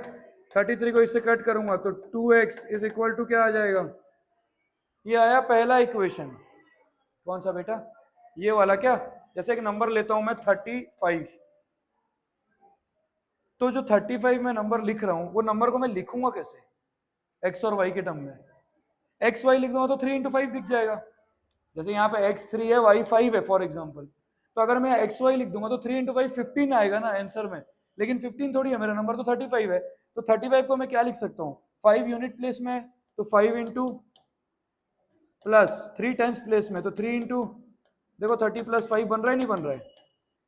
33 को इससे कट करूंगा तो 2x इज इक्वल टू क्या आ जाएगा? ये आया पहला इक्वेशन। कौन सा बेटा? ये वाला क्या? जैसे एक नंबर लेता हूं मैं 35, तो जो 35 में नंबर लिख रहा हूं वो नंबर को मैं लिखूंगा कैसे? एक्स और वाई के टर्म में। एक्स वाई लिख दूंगा तो 3 × 5 दिख जाएगा। जैसे यहाँ पे x3 है, y5 है फॉर एग्जाम्पल, तो अगर मैं एक्स वाई लिख दूंगा तो 3 × 5 15 आएगा ना आंसर में। लेकिन 15 थोड़ी है, मेरा नंबर तो 35 है। तो 35 को मैं क्या लिख सकता हूँ? 5 यूनिट प्लेस में, तो 5 इंटू प्लस 3 टेंस प्लेस में, तो 3 इंटू, देखो 30 + 5 बन रहा है नहीं बन रहा है?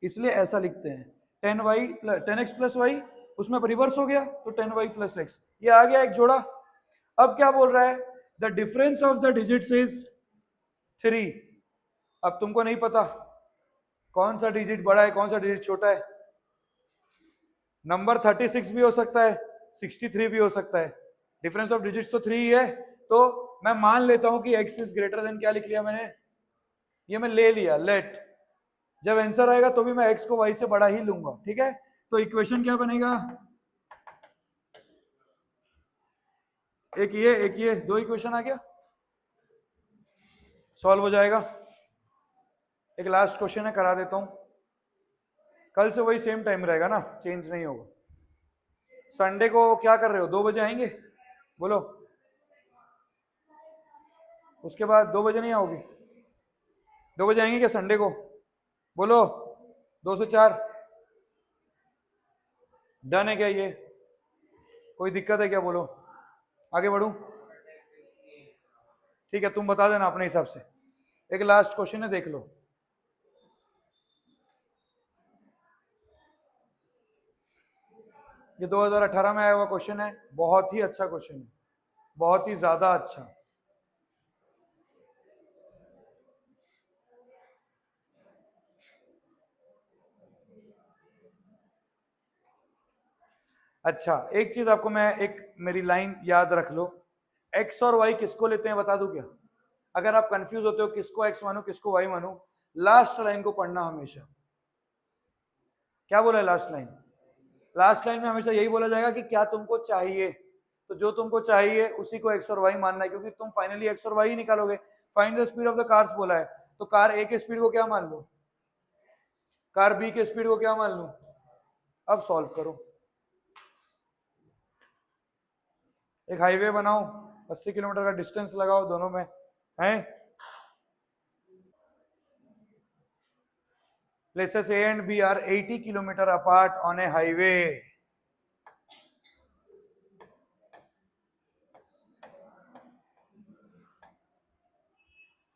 इसलिए ऐसा लिखते हैं 10x + y, उसमें रिवर्स हो गया तो 10y + x, ये आ गया एक जोड़ा। अब क्या बोल रहा है? The difference of the digits is 3। अब तुमको नहीं पता कौन सा डिजिट बड़ा है कौन सा डिजिट छोटा है। नंबर 36 भी हो सकता है, 63 भी हो सकता है, डिफरेंस ऑफ डिजिट्स तो 3 ही है। तो मैं मान लेता हूं कि x इज ग्रेटर देन, क्या लिख लिया मैंने? ये मैं ले लिया, लेट। जब आंसर आएगा तो भी मैं x को y से बड़ा ही लूंगा, ठीक है? तो इक्वेशन क्या बनेगा? एक ये दो इक्वेशन आ गया, सॉल्व हो जाएगा। एक लास्ट क्वेश्चन है, करा देता हूं। कल से वही सेम टाइम रहेगा ना, चेंज नहीं होगा। संडे को क्या कर रहे हो? 2 बजे आएंगे? बोलो। उसके बाद 2 बजे नहीं आओगी? 2 बजे आएंगे क्या संडे को? बोलो। 2 से 4 डन है क्या? ये कोई दिक्कत है क्या? बोलो, आगे बढ़ू? ठीक है, तुम बता देना अपने हिसाब से। एक लास्ट क्वेश्चन है, देख लो। ये 2018 में आया हुआ क्वेश्चन है, बहुत ही अच्छा क्वेश्चन है, बहुत ही ज्यादा अच्छा। अच्छा, एक चीज आपको मैं, एक मेरी लाइन याद रख लो। एक्स और वाई किसको लेते हैं बता दूं क्या? अगर आप कंफ्यूज होते हो किसको एक्स मानो किसको वाई मानो, लास्ट लाइन को पढ़ना हमेशा। क्या बोला है लास्ट लाइन? लास्ट लाइन में हमेशा यही बोला जाएगा कि क्या तुमको चाहिए, तो जो तुमको चाहिए उसी को एक्स और वाई मानना है, क्योंकि तुम फाइनली एक्स और वाई ही निकालोगे। Find the speed of the cars बोला है, तो कार ए के स्पीड को क्या मान लो, कार बी के स्पीड को क्या मान लो। अब सॉल्व करो। एक हाईवे बनाओ, 80 किलोमीटर का डिस्टेंस लगाओ दोनों में, है? Places A and B are 80 kilometer apart on a highway.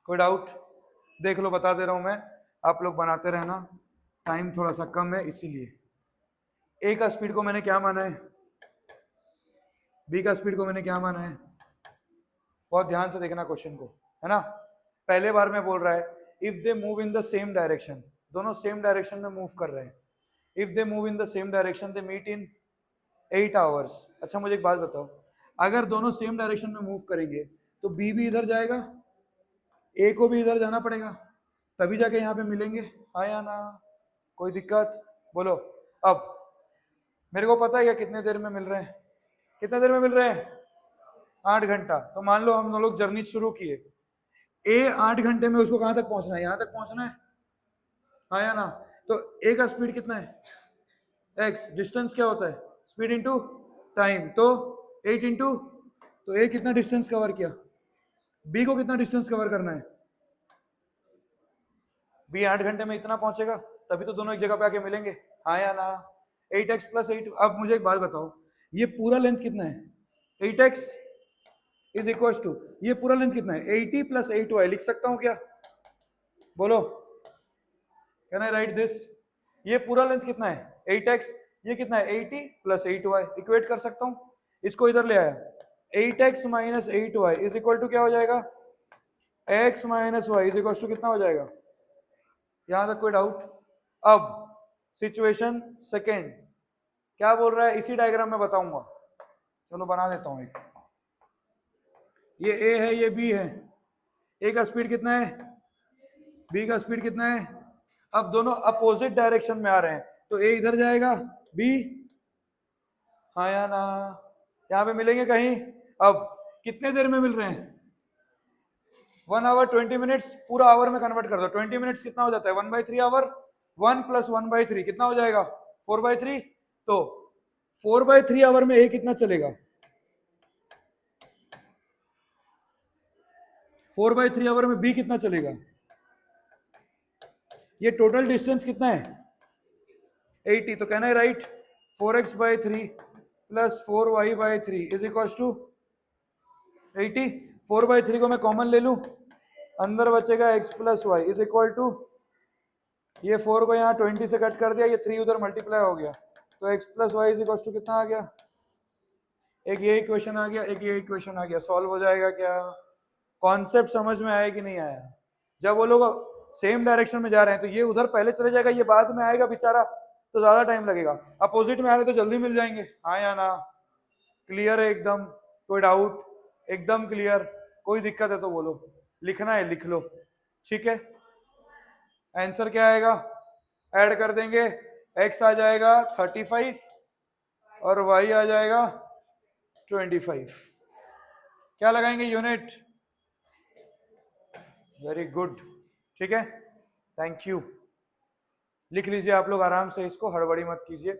कोई डाउट? देख लो, बता दे रहा हूं मैं, आप लोग बनाते रहना, टाइम थोड़ा सा कम है इसीलिए। ए का स्पीड को मैंने क्या माना है, बी का स्पीड को मैंने क्या माना है? बहुत ध्यान से देखना क्वेश्चन को, है ना? पहले बार में बोल रहा है if they move in the same direction, दोनों सेम डायरेक्शन में मूव कर रहे हैं। If they move in the same direction they meet in 8 hours. अच्छा मुझे एक बात बताओ, अगर दोनों सेम डायरेक्शन में मूव करेंगे तो बी भी इधर जाएगा, ए को भी इधर जाना पड़ेगा, तभी जाके यहाँ पे मिलेंगे, हाँ या ना? कोई दिक्कत? बोलो। अब मेरे को पता है क्या कितने देर में मिल रहे हैं, कितने देर में मिल रहे हैं? 8 घंटा। तो मान लो हम लोग जर्नी शुरू किए, ए 8 घंटे में उसको कहाँ तक पहुंचना है? यहाँ तक पहुंचना है, हाँ या ना? तो ए का स्पीड कितना है? एक्स। डिस्टेंस क्या होता है? स्पीड इंटू टाइम, तो 8 इंटू, तो ए कितना डिस्टेंस कवर किया, बी को कितना डिस्टेंस कवर करना है? बी 8 घंटे में इतना पहुंचेगा, तभी तो दोनों एक जगह पे आके मिलेंगे, हाँ या ना? 8x + 8। अब मुझे एक बात बताओ, ये पूरा लेंथ कितना है? 8x इज इक्वल टू, ये पूरा लेंथ कितना है? 80 + 8y। लिख सकता हूं क्या? बोलो, कैन आई राइट दिस? ये पूरा लेंथ कितना है? 8x। ये कितना है? 80 + 8y। इक्वेट कर सकता हूं, इसको इधर ले आया, 8x - 8y is equal to क्या हो जाएगा? x - y is equal to कितना हो जाएगा? यहां तक कोई डाउट? अब सिचुएशन सेकेंड क्या बोल रहा है, इसी डायग्राम में बताऊंगा, चलो बना देता हूं एक। ये ए है, ये बी है, ए का स्पीड कितना है, बी का स्पीड कितना है? अब दोनों अपोजिट डायरेक्शन में आ रहे हैं, तो ए इधर जाएगा, बी, हाँ या ना? यहाँ पे मिलेंगे कहीं। अब कितने देर में मिल रहे हैं? 1 आवर 20 मिनट्स पूरा आवर में कन्वर्ट कर दो, 20 मिनट्स कितना हो जाता है 1/3 आवर, 1 + 1/3 कितना हो जाएगा 4/3। तो 4/3 आवर में ए कितना चलेगा, 4/3 आवर में बी कितना चलेगा, ये टोटल डिस्टेंस कितना है 80। तो कहना है right 4x/3 + 4y/3 is equal to 80। 4/3 को मैं कॉमन ले लूं, अंदर बचेगा x + y is equal to, ये 4 को यहाँ 20 से कट कर दिया, ये 3 उधर मल्टीप्लाई हो गया, तो x + y is equal to कितना आ गया, एक ये इक्वेशन आ गया, एक ये इक्वेशन आ गया। सॉल्व हो जाएगा क्या, कॉन्सेप्ट समझ में आया कि नहीं आया। जब वो लोग सेम डायरेक्शन में जा रहे हैं तो ये उधर पहले चले जाएगा, ये बाद में आएगा बेचारा, तो ज्यादा टाइम लगेगा। अपोजिट में आ रहे तो जल्दी मिल जाएंगे, हाँ या ना, क्लियर है एकदम, कोई डाउट, एकदम क्लियर, कोई दिक्कत है तो बोलो, लिखना है लिख लो, ठीक है। आंसर क्या आएगा, ऐड कर देंगे, x आ जाएगा 35 और y आ जाएगा 25, क्या लगाएंगे यूनिट, वेरी गुड, ठीक है, थैंक यू। लिख लीजिए आप लोग आराम से, इसको हड़बड़ी मत कीजिए।